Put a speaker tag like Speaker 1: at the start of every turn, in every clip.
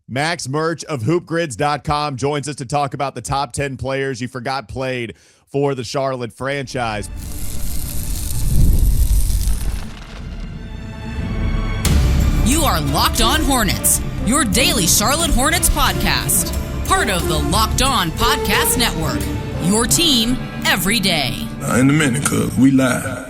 Speaker 1: Max Murch of hoopgrids.com joins us to talk about the top 10 players you forgot played for the Charlotte franchise.
Speaker 2: You are Locked On Hornets, your daily Charlotte Hornets podcast. Part of the Locked On Podcast Network, your team every day.
Speaker 3: In a minute, cuz we live.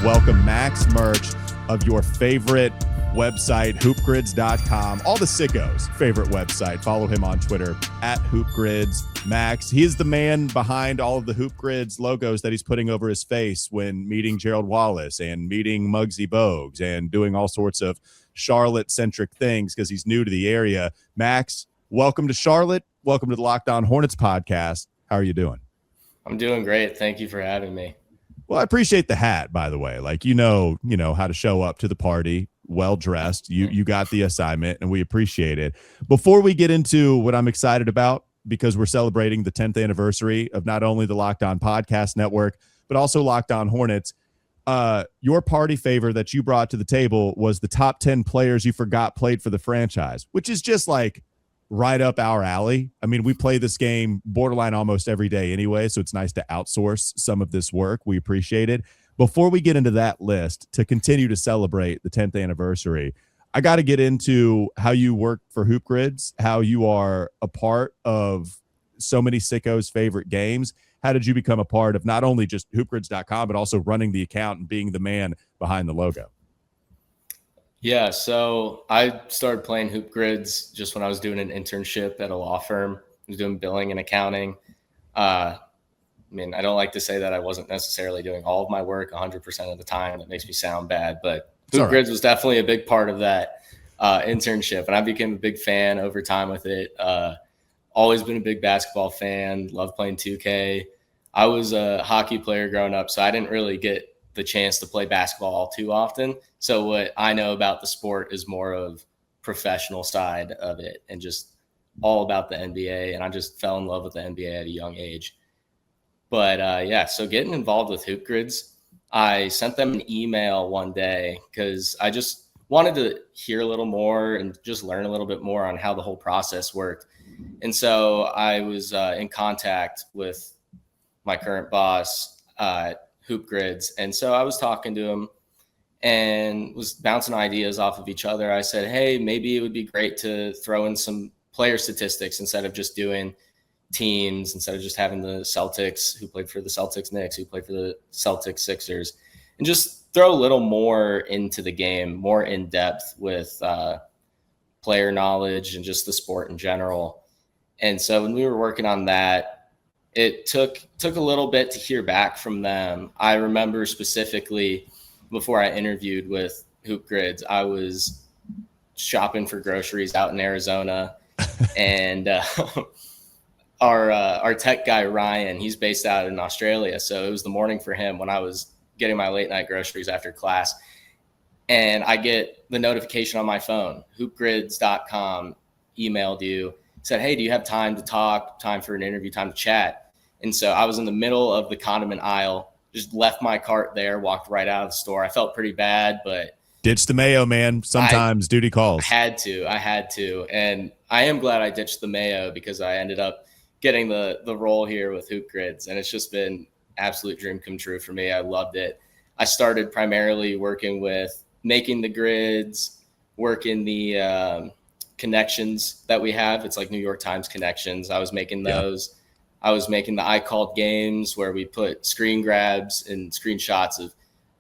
Speaker 1: Welcome, Max Murch of your favorite website, hoopgrids.com. All the sickos' favorite website. Follow him on Twitter at hoopgrids. Max, he is the man behind all of the hoopgrids logos that he's putting over his face when meeting Gerald Wallace and meeting Muggsy Bogues and doing all sorts of Charlotte-centric things because he's new to the area. Max, welcome to Charlotte. Welcome to the Locked On Hornets podcast. How are you doing?
Speaker 4: I'm doing great. Thank you for having me.
Speaker 1: Well, I appreciate the hat, by the way. Like, you know how to show up to the party well dressed. You got the assignment, and we appreciate it. Before we get into what I'm excited about, because we're celebrating the 10th anniversary of not only the Locked On Podcast Network, but also Locked On Hornets, your party favor that you brought to the table was the top 10 players you forgot played for the franchise, which is just like right up our alley. I mean, we play this game borderline almost every day anyway, so it's nice to outsource some of this work. We appreciate it. Before we get into that list, to continue to celebrate the 10th anniversary, I got to get into how you work for hoopgrids, how you are a part of so many sickos' favorite games. How did you become a part of not only just hoopgrids.com, but also running the account and being the man behind the logo?
Speaker 4: Yeah, so I started playing hoopgrids just when I was doing an internship at a law firm. I was doing billing and accounting. I don't like to say that I wasn't necessarily doing all of my work 100% of the time. That makes me sound bad, but hoopgrids was definitely a big part of that internship, and I became a big fan over time with it. Always been a big basketball fan, loved playing 2K. I was a hockey player growing up, so I didn't really get the chance to play basketball all too often. So what I know about the sport is more of professional side of it and just all about the NBA. And I just fell in love with the NBA at a young age. But so getting involved with hoopgrids, I sent them an email one day because I just wanted to hear a little more and just learn a little bit more on how the whole process worked. And so I was in contact with my current boss, hoopgrids. And so I was talking to him and was bouncing ideas off of each other. I said, hey, maybe it would be great to throw in some player statistics instead of just doing teams, instead of just having the Celtics, who played for the Celtics Knicks, who played for the Celtics Sixers, and just throw a little more into the game, more in depth with player knowledge and just the sport in general. And so when we were working on that, it took a little bit to hear back from them. I remember specifically before I interviewed with hoopgrids, I was shopping for groceries out in Arizona, and our tech guy, Ryan, he's based out in Australia. So it was the morning for him when I was getting my late night groceries after class. And I get the notification on my phone, hoopgrids.com emailed you, said, hey, do you have time to talk, time for an interview, time to chat? And so I was in the middle of the condiment aisle, just left my cart there, walked right out of the store. I felt pretty bad, but
Speaker 1: ditch the mayo, man. Sometimes duty calls.
Speaker 4: I had to. And I am glad I ditched the mayo because I ended up getting the role here with hoopgrids. And it's just been absolute dream come true for me. I loved it. I started primarily working with making the grids, working the connections that we have. It's like New York Times connections. I was making those. Yeah. I was making the I Called games where we put screen grabs and screenshots of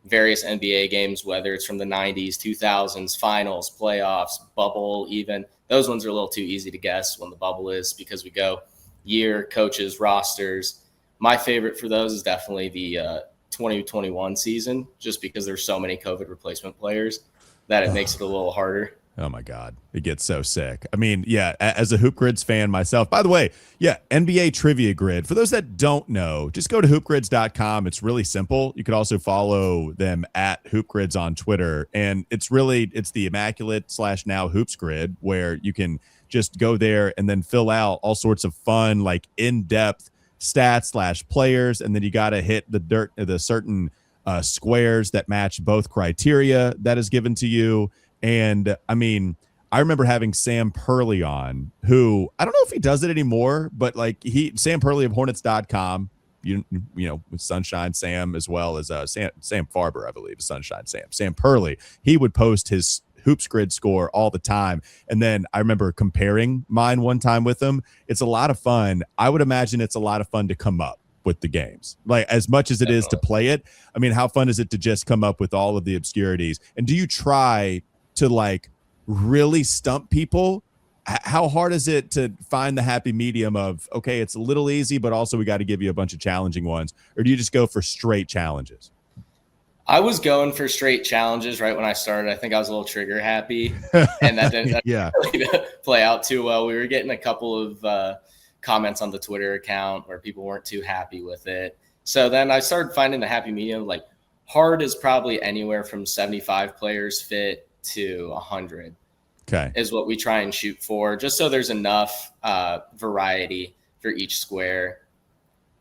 Speaker 4: various NBA games, whether it's from the 90s, 2000s, finals, playoffs, bubble even. Those ones are a little too easy to guess when the bubble is because we go year, coaches, rosters. My favorite for those is definitely the 2021 season, just because there's so many COVID replacement players that it makes it a little harder.
Speaker 1: Oh my God, it gets so sick. I mean, yeah, as a hoopgrids fan myself, by the way, yeah, NBA trivia grid. For those that don't know, just go to hoopgrids.com. It's really simple. You could also follow them at hoopgrids on Twitter. And it's the immaculate / now hoops grid where you can just go there and then fill out all sorts of fun, like in-depth stats / players. And then you got to hit the certain squares that match both criteria that is given to you. And I mean, I remember having Sam Purley on, who I don't know if he does it anymore, but like Sam Purley of Hornets.com, you know, with Sunshine Sam, as well as Sam Farber, I believe, is Sunshine Sam Purley. He would post his hoops grid score all the time. And then I remember comparing mine one time with him. It's a lot of fun. I would imagine it's a lot of fun to come up with the games, like as much as it is to play it. I mean, how fun is it to just come up with all of the obscurities? And do you try to like really stump people? How hard is it to find the happy medium of, okay, it's a little easy, but also we got to give you a bunch of challenging ones? Or do you just go for straight challenges?
Speaker 4: I was going for straight challenges right when I started. I think I was a little trigger happy, and that didn't really play out too well. We were getting a couple of comments on the Twitter account where people weren't too happy with it. So then I started finding the happy medium. Like hard is probably anywhere from 75 players fit to 100.
Speaker 1: Okay,
Speaker 4: is what we try and shoot for, just so there's enough variety for each square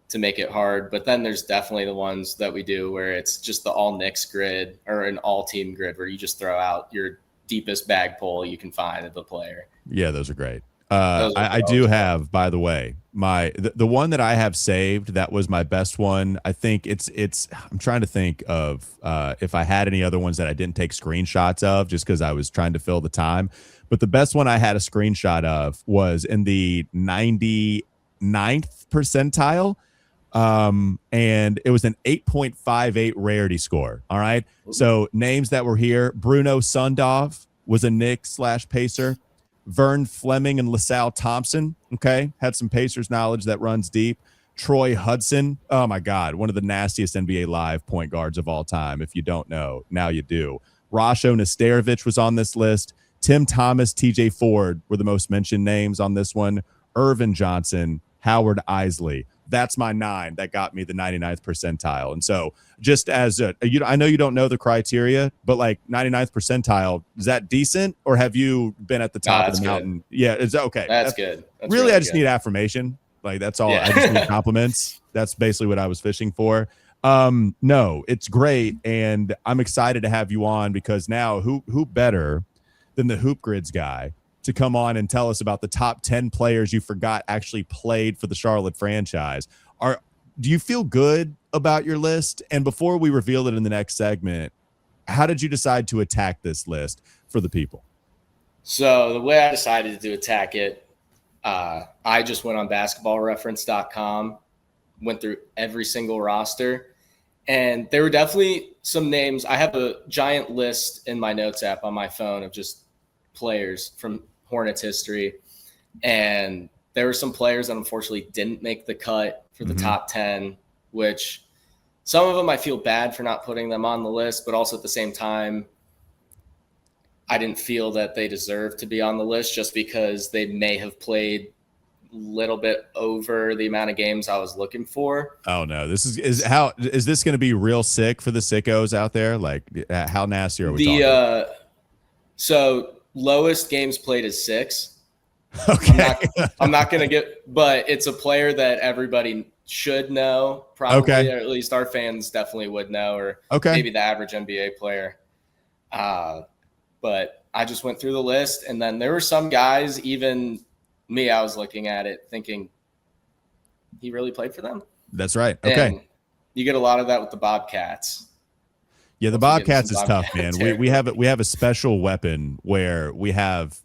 Speaker 4: to make it hard. But then there's definitely the ones that we do where it's just the all Knicks grid or an all team grid where you just throw out your deepest bag pull you can find of the player.
Speaker 1: Yeah, those are great. I do have, by the way, the one that I have saved that was my best one. I think it's I'm trying to think of if I had any other ones that I didn't take screenshots of just because I was trying to fill the time. But the best one I had a screenshot of was in the 99th percentile. And it was an 8.58 rarity score. All right. So names that were here: Bruno Sundov was a Knick/Pacer. Vern Fleming and LaSalle Thompson. Okay. Had some Pacers knowledge that runs deep. Troy Hudson. Oh my God. One of the nastiest NBA Live point guards of all time. If you don't know, now you do. Rasho Nesterovic was on this list. Tim Thomas, TJ Ford were the most mentioned names on this one. Irvin Johnson, Howard Isley. That's my 9 that got me the 99th percentile. And so just as I know you don't know the criteria, but like 99th percentile, is that decent, or have you been at the top of the mountain? Good. Yeah, it's okay.
Speaker 4: That's good. That's
Speaker 1: really I just need affirmation. Like that's all. Yeah. I just need compliments. That's basically what I was fishing for. No, it's great. And I'm excited to have you on because now who better than the Hoop Grids guy to come on and tell us about the top 10 players you forgot actually played for the Charlotte franchise. Do you feel good about your list? And before we reveal it in the next segment, how did you decide to attack this list for the people?
Speaker 4: So the way I decided to attack it, I just went on basketballreference.com, went through every single roster, and there were definitely some names. I have a giant list in my notes app on my phone of just players from Hornets history, and there were some players that unfortunately didn't make the cut for the top 10, which some of them I feel bad for not putting them on the list, but also at the same time I didn't feel that they deserved to be on the list just because they may have played a little bit over the amount of games I was looking for.
Speaker 1: Oh no, this is this going to be real sick for the sickos out there? Like how nasty are we talking?
Speaker 4: So lowest games played is 6.
Speaker 1: Okay.
Speaker 4: I'm not going to get, but it's a player that everybody should know, probably, or at least our fans definitely would know, or maybe the average NBA player. But I just went through the list, and then there were some guys, even me, I was looking at it thinking, he really played for them?
Speaker 1: That's right. Okay.
Speaker 4: And you get a lot of that with the Bobcats.
Speaker 1: Yeah, the Bobcats is tough, man. We have a special weapon where we have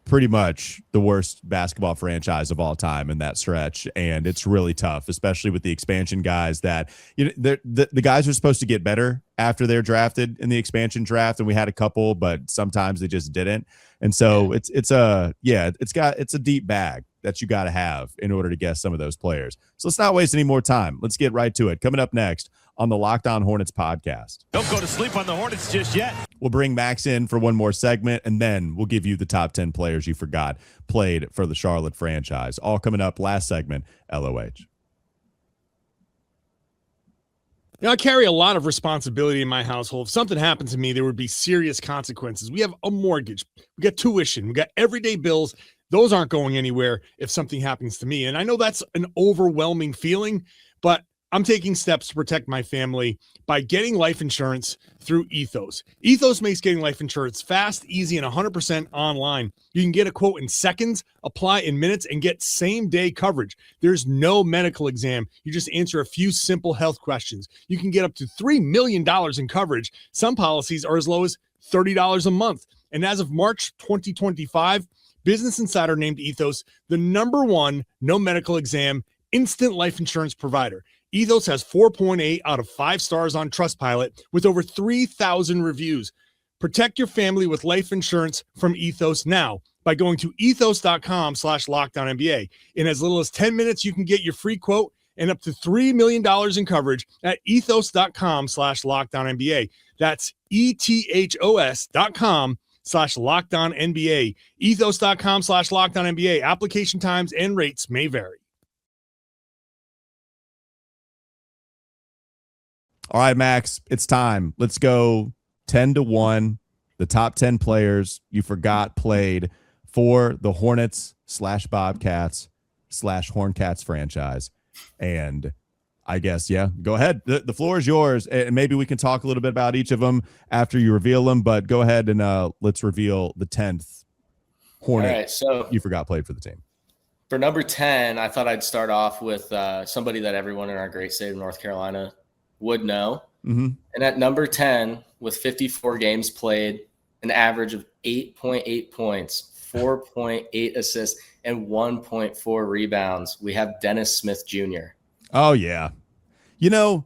Speaker 1: pretty much the worst basketball franchise of all time in that stretch, and it's really tough, especially with the expansion guys that the guys are supposed to get better after they're drafted in the expansion draft, and we had a couple, but sometimes they just didn't. And so it's a deep bag that you got to have in order to guess some of those players. So let's not waste any more time. Let's get right to it. Coming up next on the Locked On Hornets podcast.
Speaker 5: Don't go to sleep on the Hornets just yet.
Speaker 1: We'll bring Max in for one more segment, and then we'll give you the top 10 players you forgot played for the Charlotte franchise. All coming up last segment, LOH.
Speaker 6: You know, I carry a lot of responsibility in my household. If something happened to me, there would be serious consequences. We have a mortgage. We got tuition. We got everyday bills. Those aren't going anywhere if something happens to me. And I know that's an overwhelming feeling, but I'm taking steps to protect my family by getting life insurance through Ethos. Ethos makes getting life insurance fast, easy, and 100% online. You can get a quote in seconds, apply in minutes, and get same-day coverage. There's no medical exam. You just answer a few simple health questions. You can get up to $3 million in coverage. Some policies are as low as $30 a month. And as of March 2025, Business Insider named Ethos the #1 no medical exam instant life insurance provider. Ethos has 4.8 out of 5 stars on Trustpilot with over 3,000 reviews. Protect your family with life insurance from Ethos now by going to ethos.com/LocdownNBA. In as little as 10 minutes, you can get your free quote and up to $3 million in coverage at ethos.com/LocdownNBA. That's ethos.com/LocdownNBA. Ethos.com/LocdownNBA. Application times and rates may vary.
Speaker 1: All right, Max, it's time. Let's go 10-1. The top 10 players you forgot played for the Hornets/Bobcats/Horncats franchise. And I guess, yeah, go ahead. The floor is yours. And maybe we can talk a little bit about each of them after you reveal them. But go ahead and let's reveal the 10th Hornet
Speaker 4: All right, so
Speaker 1: you forgot played for the team.
Speaker 4: For number 10, I thought I'd start off with somebody that everyone in our great state of North Carolina would know.
Speaker 1: Mm-hmm.
Speaker 4: And at number 10, with 54 games played, an average of 8.8 points, 4.8 assists, and 1.4 rebounds, we have Dennis Smith Jr.
Speaker 1: Oh, yeah. You know,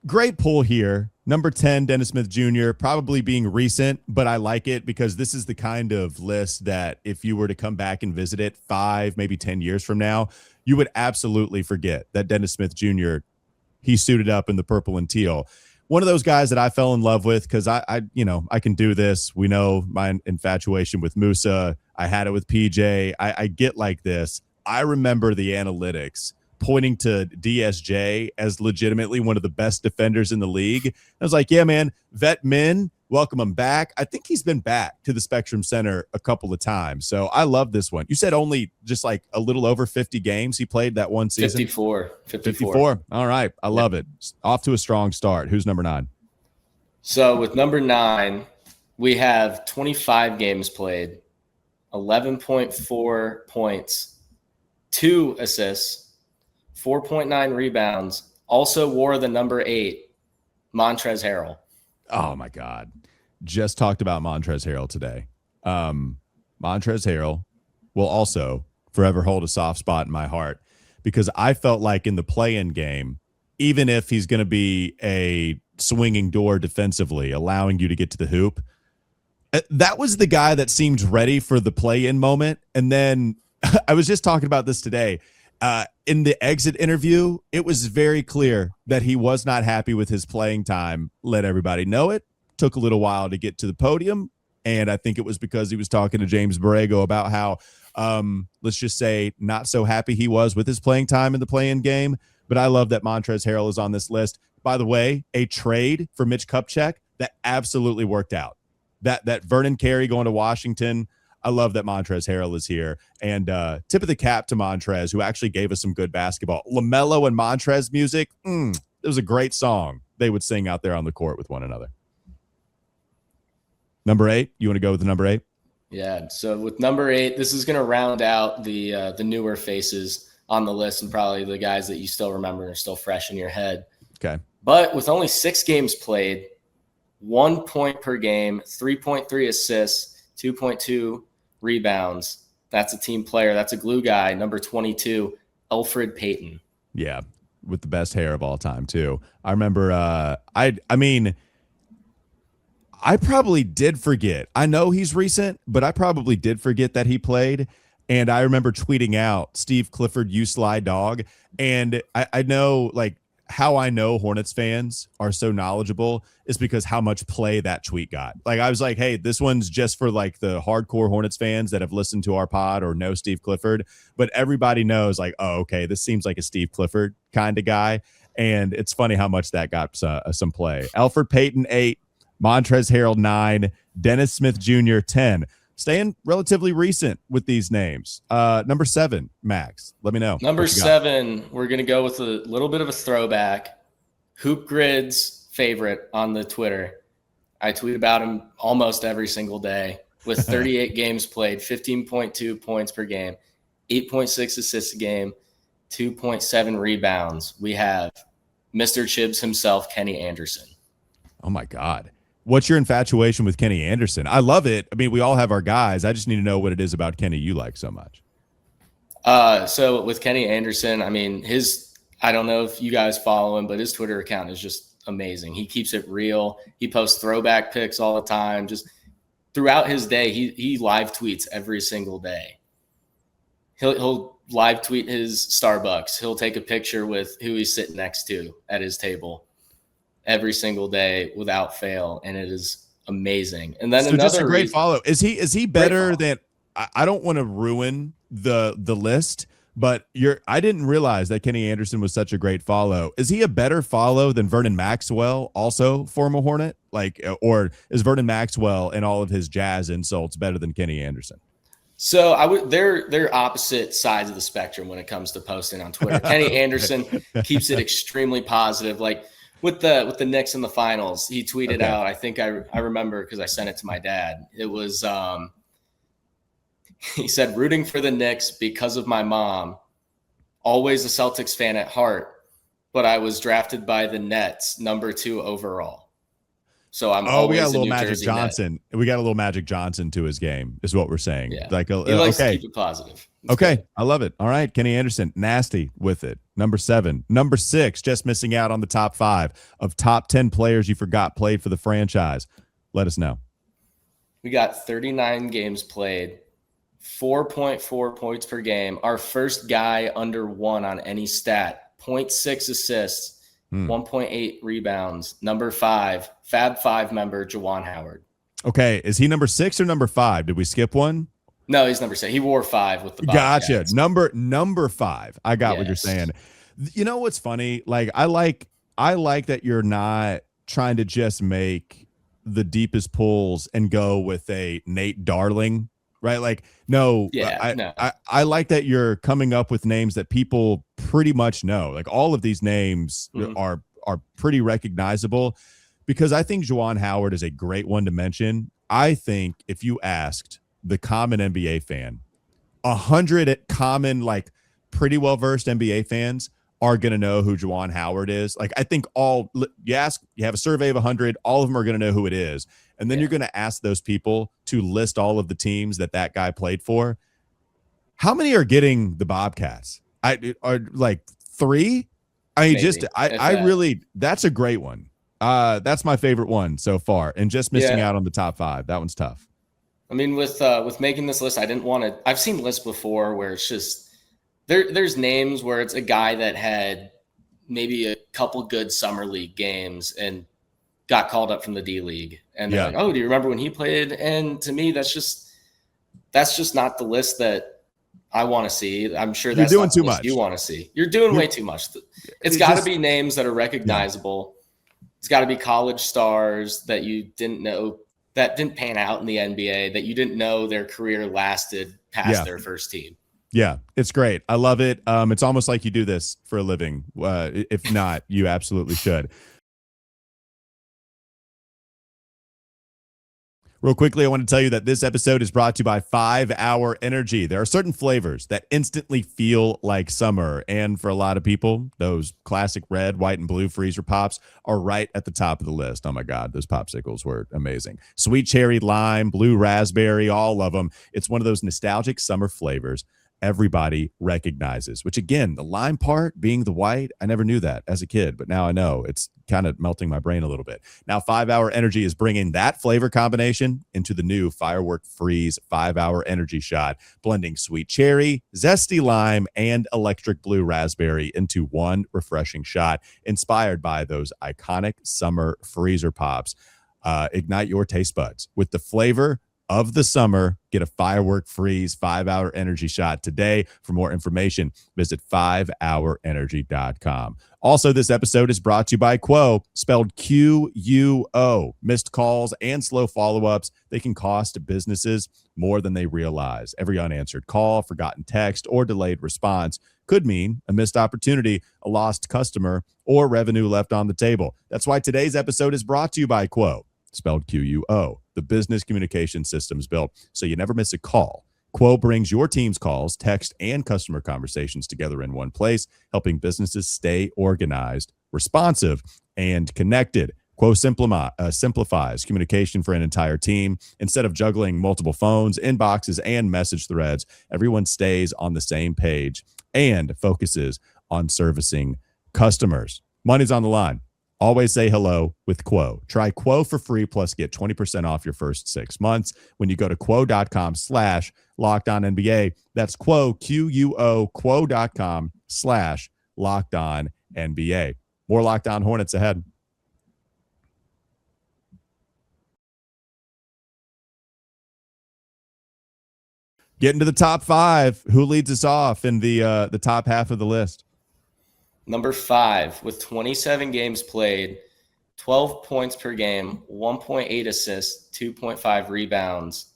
Speaker 1: great pull here. Number 10, Dennis Smith Jr., probably being recent, but I like it because this is the kind of list that if you were to come back and visit it 5, maybe 10 years from now, you would absolutely forget that Dennis Smith Jr., he suited up in the purple and teal. One of those guys that I fell in love with because I can do this. We know my infatuation with Musa. I had it with PJ. I get like this. I remember the analytics pointing to DSJ as legitimately one of the best defenders in the league. I was like, yeah, man, vet men, welcome him back. I think he's been back to the Spectrum Center a couple of times. So I love this one. You said only just like a little over 50 games he played that one season? 54. All right. I love it. Off to a strong start. Who's number 9?
Speaker 4: So with number 9, we have 25 games played, 11.4 points, 2 assists, 4.9 rebounds, also wore the number 8, Montrezl Harrell.
Speaker 1: Oh, my God. Just talked about Montrezl Harrell today. Montrezl Harrell will also forever hold a soft spot in my heart because I felt like in the play-in game, even if he's going to be a swinging door defensively, allowing you to get to the hoop, that was the guy that seemed ready for the play-in moment. And then I was just talking about this today. In the exit interview, it was very clear that he was not happy with his playing time. Let everybody know it. Took a little while to get to the podium. And I think it was because he was talking to James Borrego about how, let's just say, not so happy he was with his playing time in the play-in game. But I love that Montrezl Harrell is on this list. By the way, a trade for Mitch Kupchak that absolutely worked out. That Vernon Carey going to Washington, I love that Montrezl Harrell is here. And tip of the cap to Montrezl, who actually gave us some good basketball. LaMelo and Montrezl music, it was a great song they would sing out there on the court with one another. Number 8, you want to go with the number 8?
Speaker 4: Yeah, so with number 8, this is going to round out the newer faces on the list and probably the guys that you still remember and are still fresh in your head.
Speaker 1: Okay.
Speaker 4: But with only 6 games played, 1 point per game, 3.3 assists, 2.2 rebounds. That's a team player. That's a glue guy. Number 22, Elfrid Payton.
Speaker 1: Yeah, with the best hair of all time, too. I remember, I probably did forget. I know he's recent, but I probably did forget that he played. And I remember tweeting out, Steve Clifford, you sly dog. And I know, like, how I know Hornets fans are so knowledgeable is because how much play that tweet got. Like, I was like, hey, this one's just for like the hardcore Hornets fans that have listened to our pod or know Steve Clifford. But everybody knows, like, oh, okay, this seems like a Steve Clifford kind of guy. And it's funny how much that got some play. Elfrid Payton, 8, Montrezl Harrell, 9, Dennis Smith Jr., 10. staying relatively recent with these names. Number 7, Max, let me know.
Speaker 4: Number 7, we're going to go with a little bit of a throwback. Hoopgrids favorite on the Twitter. I tweet about him almost every single day with 38 games played, 15.2 points per game, 8.6 assists a game, 2.7 rebounds. We have Mr. Chibs himself, Kenny Anderson.
Speaker 1: Oh, my God. What's your infatuation with Kenny Anderson? I love it. I mean, we all have our guys. I just need to know what it is about Kenny you like so much.
Speaker 4: So with Kenny Anderson, I mean, I don't know if you guys follow him, but his Twitter account is just amazing. He keeps it real. He posts throwback pics all the time. Just throughout his day, he live tweets every single day. He'll live tweet his Starbucks. He'll take a picture with who he's sitting next to at his table every single day without fail, and it is amazing. And then
Speaker 1: just a great follow. Is he better than? I don't want to ruin the list, but I didn't realize that Kenny Anderson was such a great follow. Is he a better follow than Vernon Maxwell, also former Hornet? Or is Vernon Maxwell and all of his jazz insults better than Kenny Anderson?
Speaker 4: So they're opposite sides of the spectrum when it comes to posting on Twitter. Kenny Anderson keeps it extremely positive. Like with the Knicks in the finals, he tweeted out, I think I remember because I sent it to my dad. It was he said, "Rooting for the Knicks because of my mom. Always a Celtics fan at heart, but I was drafted by the Nets, number 2 overall. So I'm always
Speaker 1: we got a little
Speaker 4: New
Speaker 1: Magic
Speaker 4: Jersey
Speaker 1: Johnson.
Speaker 4: Net."
Speaker 1: We got a little Magic Johnson to his game, is what we're saying.
Speaker 4: Yeah.
Speaker 1: Like
Speaker 4: he likes to keep it positive. It's
Speaker 1: okay.
Speaker 4: good.
Speaker 1: I love it. All right. Kenny Anderson, nasty with it. Number 7. Number 6, just missing out on the top 5 of top 10 players you forgot played for the franchise. Let us know.
Speaker 4: We got 39 games played, 4.4 points per game. Our first guy under 1 on any stat, 0.6 assists, 1.8 rebounds. Number 5, Fab 5 member, Juwan Howard.
Speaker 1: Okay. Is he number 6 or number 5? Did we skip one?
Speaker 4: No, he's number 6. He wore 5 with the Bobcats.
Speaker 1: Gotcha. Number 5. I got what you're saying. You know what's funny? Like I like that you're not trying to just make the deepest pulls and go with a Nate Darling, right? Like no. I like that you're coming up with names that people pretty much know. Like all of these names are pretty recognizable, because I think Juwan Howard is a great one to mention. I think if you asked the common NBA fan, 100 common, like pretty well-versed NBA fans are going to know who Juwan Howard is. Like, I think you have a survey of 100, all of them are going to know who it is. And then you're going to ask those people to list all of the teams that guy played for. How many are getting the Bobcats? Are like 3? I mean, really, that's a great one. That's my favorite one so far. And just missing out on the top 5. That one's tough.
Speaker 4: I mean, with making this list, I didn't want to. I've seen lists before where it's just there's names where it's a guy that had maybe a couple good summer league games and got called up from the D League, and they're like, "Oh, do you remember when he played?" And to me, that's just not the list that I want to see. I'm sure that's
Speaker 1: doing
Speaker 4: not
Speaker 1: too
Speaker 4: the list
Speaker 1: much.
Speaker 4: you want to see. You're doing way too much. It's got to be names that are recognizable. It's got to be college stars that you didn't know, that didn't pan out in the NBA, that you didn't know their career lasted past their first team.
Speaker 1: Yeah, it's great. I love it. It's almost like you do this for a living. If not, you absolutely should. Real quickly, I want to tell you that this episode is brought to you by 5 Hour Energy. There are certain flavors that instantly feel like summer. And for a lot of people, those classic red, white, and blue freezer pops are right at the top of the list. Oh my God, those popsicles were amazing. Sweet cherry, lime, blue raspberry, all of them. It's one of those nostalgic summer flavors everybody recognizes, which again, the lime part being the white, I never knew that as a kid, but now I know. It's kind of melting my brain a little bit. Now 5 Hour Energy is bringing that flavor combination into the new Firework Freeze 5 Hour Energy Shot, blending sweet cherry, zesty lime, and electric blue raspberry into one refreshing shot inspired by those iconic summer freezer pops. Ignite your taste buds with the flavor of the summer. Get a firework freeze 5-hour energy shot today. For more information, visit 5hourenergy.com. Also, this episode is brought to you by Quo, spelled Quo. Missed calls and slow follow-ups, they can cost businesses more than they realize. Every unanswered call, forgotten text, or delayed response could mean a missed opportunity, a lost customer, or revenue left on the table. That's why today's episode is brought to you by Quo, spelled Quo, the business communication systems built so you never miss a call. Quo brings your team's calls, text, and customer conversations together in one place, helping businesses stay organized, responsive, and connected. Quo simplifies communication for an entire team. Instead of juggling multiple phones, inboxes, and message threads, everyone stays on the same page and focuses on servicing customers. Money's on the line. Always say hello with Quo. Try Quo for free, plus get 20% off your first 6 months when you go to quo.com/LockedOnNBA. That's Quo, Quo, quo.com/LockedOnNBA. More Locked On Hornets ahead. Getting to the top 5. Who leads us off in the top half of the list?
Speaker 4: Number 5, with 27 games played, 12 points per game, 1.8 assists, 2.5 rebounds,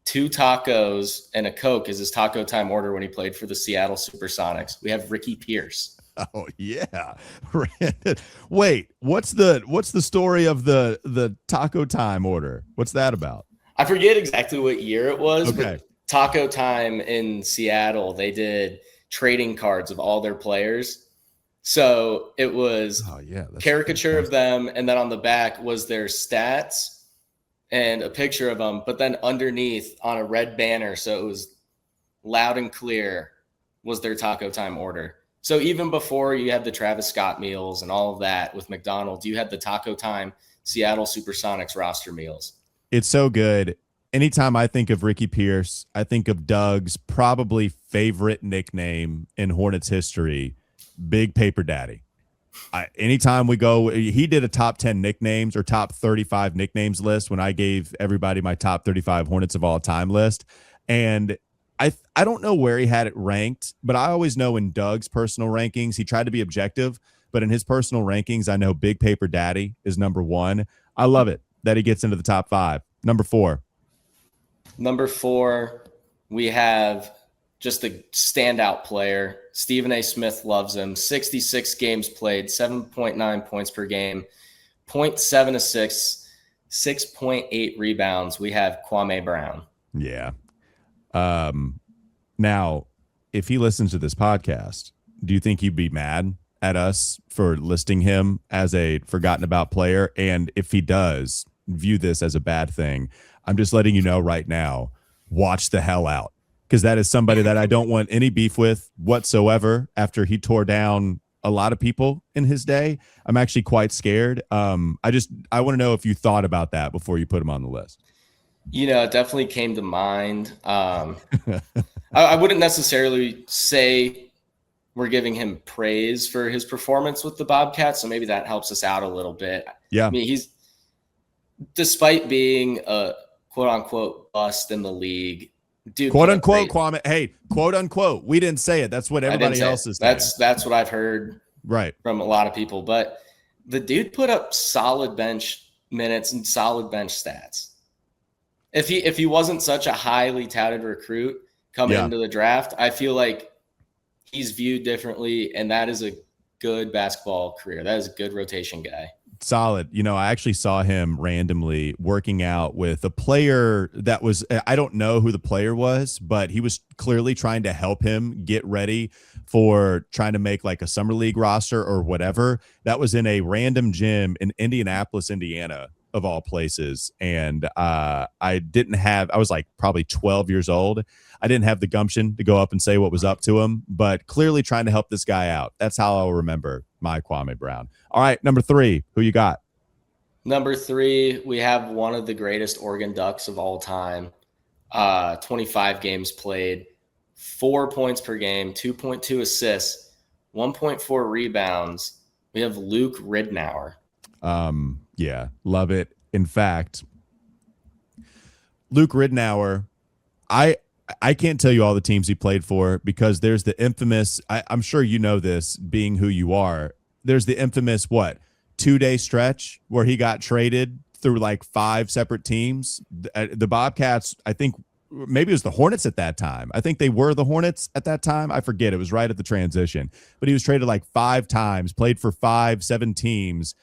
Speaker 4: 2 tacos, and a Coke is his taco time order when he played for the Seattle Supersonics. We have Ricky Pierce.
Speaker 1: Oh yeah. Wait, what's the story of the taco time order? What's that about?
Speaker 4: I forget exactly what year it was,
Speaker 1: okay.
Speaker 4: But taco time in Seattle, they did trading cards of all their players. So it was caricature of them, and then on the back was their stats and a picture of them, but then underneath on a red banner, so it was loud and clear, was their taco time order. So even before you had the Travis Scott meals and all of that with McDonald's, you had the taco time Seattle Supersonics roster meals.
Speaker 1: It's so good. Anytime I think of Ricky Pierce, I think of Doug's probably favorite nickname in Hornets history, Big Paper Daddy. Anytime we go, he did a top 10 nicknames or top 35 nicknames list when I gave everybody my top 35 Hornets of all time list. And I don't know where he had it ranked, but I always know in Doug's personal rankings, he tried to be objective, but in his personal rankings, I know Big Paper Daddy is number 1. I love it that he gets into the top 5. Number 4.
Speaker 4: Number 4, we have just a standout player. Stephen A. Smith loves him. 66 games played, 7.9 points per game, 0.7 assists, 6.8 rebounds. We have Kwame Brown.
Speaker 1: Yeah. Now, if he listens to this podcast, do you think he'd be mad at us for listing him as a forgotten about player? And if he does view this as a bad thing, I'm just letting you know right now, watch the hell out, because that is somebody that I don't want any beef with whatsoever after he tore down a lot of people in his day. I'm actually quite scared. I want to know if you thought about that before you put him on the list.
Speaker 4: You know, it definitely came to mind. I wouldn't necessarily say we're giving him praise for his performance with the Bobcats, so maybe that helps us out a little bit.
Speaker 1: Yeah.
Speaker 4: I mean, he's, despite being a quote-unquote bust in the league, dude,
Speaker 1: quote-unquote, Kwame. Hey, quote-unquote. We didn't say it. That's what everybody else is saying.
Speaker 4: That's what I've heard from a lot of people. But the dude put up solid bench minutes and solid bench stats. If he wasn't such a highly touted recruit coming into the draft, I feel like he's viewed differently, and that is a good basketball career. That is a good rotation guy.
Speaker 1: Solid. You know, I actually saw him randomly working out with a player that was, I don't know who the player was, but he was clearly trying to help him get ready for trying to make like a summer league roster or whatever. That was in a random gym in Indianapolis, Indiana, of all places. And I was like probably 12 years old. I didn't have the gumption to go up and say what was up to him, but clearly trying to help this guy out. That's how I'll remember my Kwame Brown. All right, number 3, who you got?
Speaker 4: Number 3, we have one of the greatest Oregon Ducks of all time. 25 games played, 4 points per game, 2.2 assists, 1.4 rebounds. We have Luke Ridnour.
Speaker 1: Yeah, love it. In fact, Luke Ridnour, I can't tell you all the teams he played for because there's the infamous, I'm sure you know this being who you are. There's the infamous, 2-day stretch where he got traded through like 5 separate teams. The Bobcats, I think maybe it was the Hornets at that time. I think they were the Hornets at that time. I forget. It was right at the transition. But he was traded like 5 times, played for 7 teams,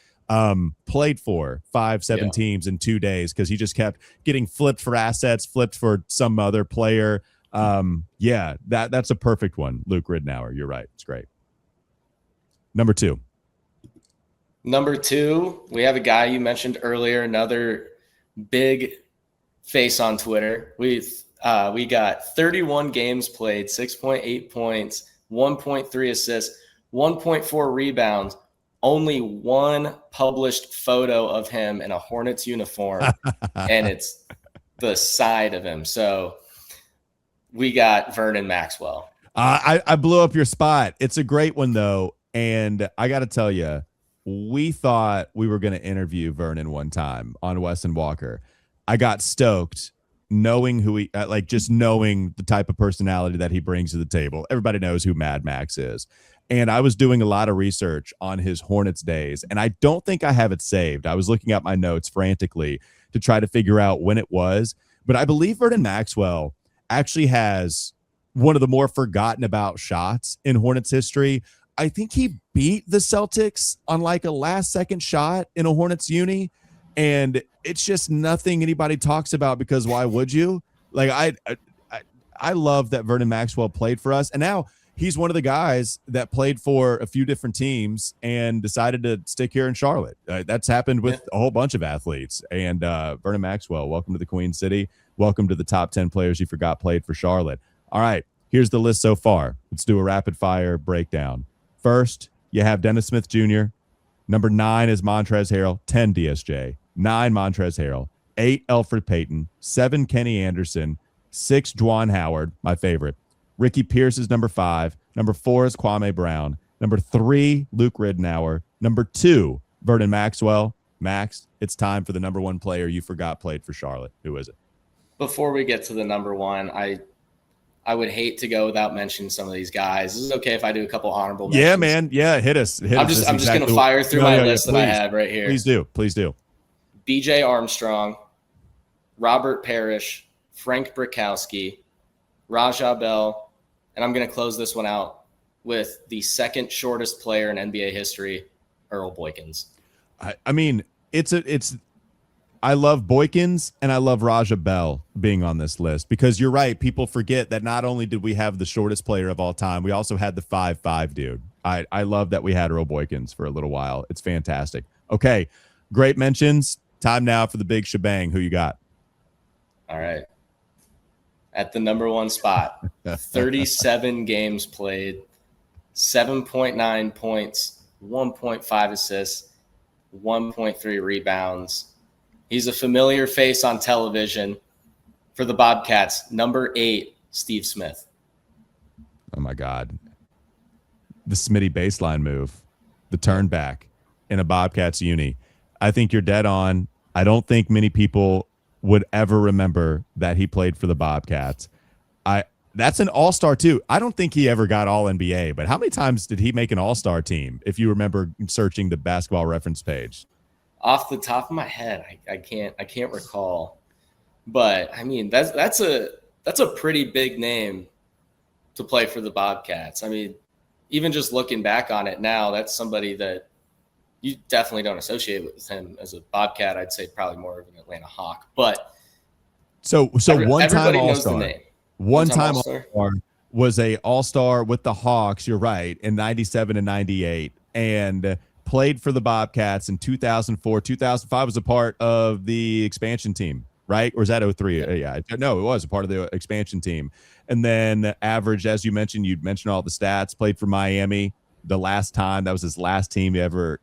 Speaker 1: played for 7 teams in 2 days because he just kept getting flipped for assets, flipped for some other player. That's a perfect one. Luke Ridnour. You're right. It's great. Number 2,
Speaker 4: we have a guy you mentioned earlier, another big face on Twitter. We got 31 games played, 6.8 points, 1.3 assists, 1.4 rebounds. Only one published photo of him in a Hornets uniform, and it's the side of him. So we got Vernon Maxwell.
Speaker 1: I blew up your spot. It's a great one, though. And I got to tell you, we thought we were going to interview Vernon one time on Wes and Walker. I got stoked knowing who he, just knowing the type of personality that he brings to the table. Everybody knows who Mad Max is. And I was doing a lot of research on his Hornets days, and I don't think I have it saved. I was looking at my notes frantically to try to figure out when it was. But I believe Vernon Maxwell actually has one of the more forgotten about shots in Hornets history. I think he beat the Celtics on like a last-second shot in a Hornets uni, and it's just nothing anybody talks about because why would you? Like I love that Vernon Maxwell played for us, and now he's one of the guys that played for a few different teams and decided to stick here in Charlotte. That's happened with a whole bunch of athletes. And Vernon Maxwell, welcome to the Queen City. Welcome to the top 10 players you forgot played for Charlotte. All right, here's the list so far. Let's do a rapid-fire breakdown. First, you have Dennis Smith Jr. Number 9 is Montrezl Harrell, 10 DSJ. 9 Montrezl Harrell. 8 Elfrid Payton. 7 Kenny Anderson. 6 Juwan Howard, my favorite. Ricky Pierce is number 5. Number 4 is Kwame Brown. Number 3, Luke Ridnour. Number 2, Vernon Maxwell. Max, it's time for the number 1 player you forgot played for Charlotte. Who is it?
Speaker 4: Before we get to the number 1, I would hate to go without mentioning some of these guys. This is okay if I do a couple honorable mentions.
Speaker 1: Yeah, man. Yeah, hit us.
Speaker 4: I'm just going to fire through my list that I have right here.
Speaker 1: Please do.
Speaker 4: BJ Armstrong, Robert Parish, Frank Brickowski, Raja Bell, and I'm going to close this one out with the second shortest player in NBA history, Earl Boykins.
Speaker 1: I mean, I love Boykins and I love Raja Bell being on this list because you're right. People forget that not only did we have the shortest player of all time, we also had the 5'5" dude. I love that we had Earl Boykins for a little while. It's fantastic. Okay, great mentions. Time now for the big shebang. Who you got?
Speaker 4: All right. At the number 1 spot, 37 games played, 7.9 points, 1.5 assists, 1.3 rebounds. He's a familiar face on television for the Bobcats. Number 8, Steve Smith.
Speaker 1: Oh, my God. The Smitty baseline move, the turn back in a Bobcats uni. I think you're dead on. I don't think many people would ever remember that he played for the Bobcats. That's an all-star too. I don't think he ever got all NBA, but how many times did he make an all-star team? If you remember searching the basketball reference page,
Speaker 4: off the top of my head, I can't recall, but I mean, that's a pretty big name to play for the Bobcats. I mean, even just looking back on it now, that's somebody that you definitely don't associate with him as a Bobcat. I'd say probably more of an Atlanta Hawk, but
Speaker 1: so one-time all-star. One-time
Speaker 4: all-star
Speaker 1: was a all-star with the Hawks. You're right, in 97 and 98, and played for the Bobcats in 2004. 2005 was a part of the expansion team, right? Or is that 03? Yeah. No, it was a part of the expansion team. And then averaged, as you mentioned all the stats, played for Miami the last time. That was his last team he ever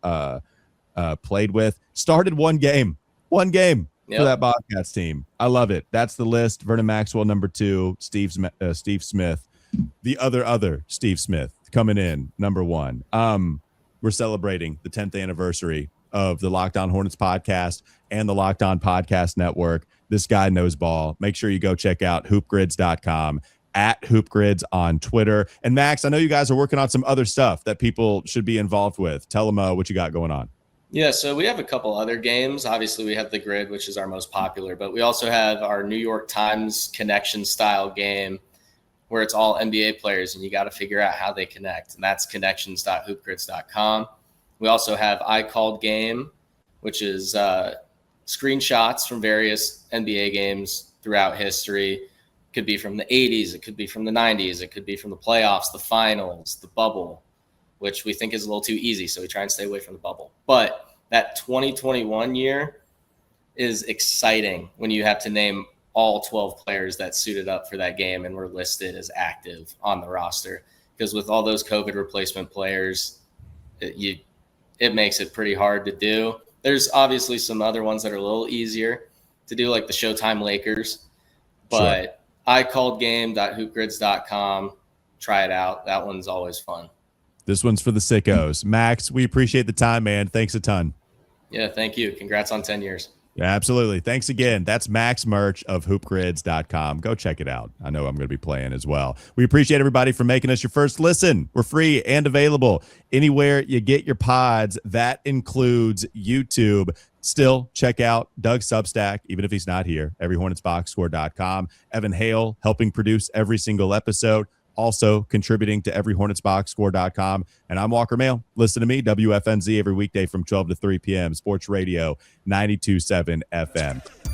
Speaker 1: played with. Started one game for that Bobcats team. I love it. That's the list. Vernon Maxwell, number 2. Steve Smith, the other Steve Smith coming in, number 1. We're celebrating the 10th anniversary of the Locked On Hornets podcast and the Locked On Podcast Network. This guy knows ball. Make sure you go check out hoopgrids.com, at hoopgrids on Twitter. And Max, I know you guys are working on some other stuff that people should be involved with. Tell them what you got going on.
Speaker 4: Yeah, so we have a couple other games. Obviously, we have the grid, which is our most popular, but we also have our New York Times connection style game where it's all NBA players and you got to figure out how they connect. And that's connections.hoopgrids.com. We also have I Called Game, which is screenshots from various NBA games throughout history. It could be from the 80s. It could be from the 90s. It could be from the playoffs, the finals, the bubble, which we think is a little too easy. So we try and stay away from the bubble. But that 2021 year is exciting when you have to name all 12 players that suited up for that game and were listed as active on the roster. Because with all those COVID replacement players, it makes it pretty hard to do. There's obviously some other ones that are a little easier to do, like the Showtime Lakers. But icalledgame.hoopgrids.com. Try it out. That one's always fun.
Speaker 1: This one's for the sickos. Max, we appreciate the time, man. Thanks a ton.
Speaker 4: Yeah, thank you. Congrats on 10 years.
Speaker 1: Yeah, absolutely. Thanks again. That's Max Murch of hoopgrids.com. Go check it out. I know I'm going to be playing as well. We appreciate everybody for making us your first listen. We're free and available anywhere you get your pods. That includes YouTube. Still, check out Doug's Substack, even if he's not here, everyhornetsboxscore.com. Evan Hale helping produce every single episode. Also contributing to everyhornetsboxscore.com. And I'm Walker Mehl. Listen to me, WFNZ, every weekday from 12 to 3 p.m. Sports Radio 92.7 FM.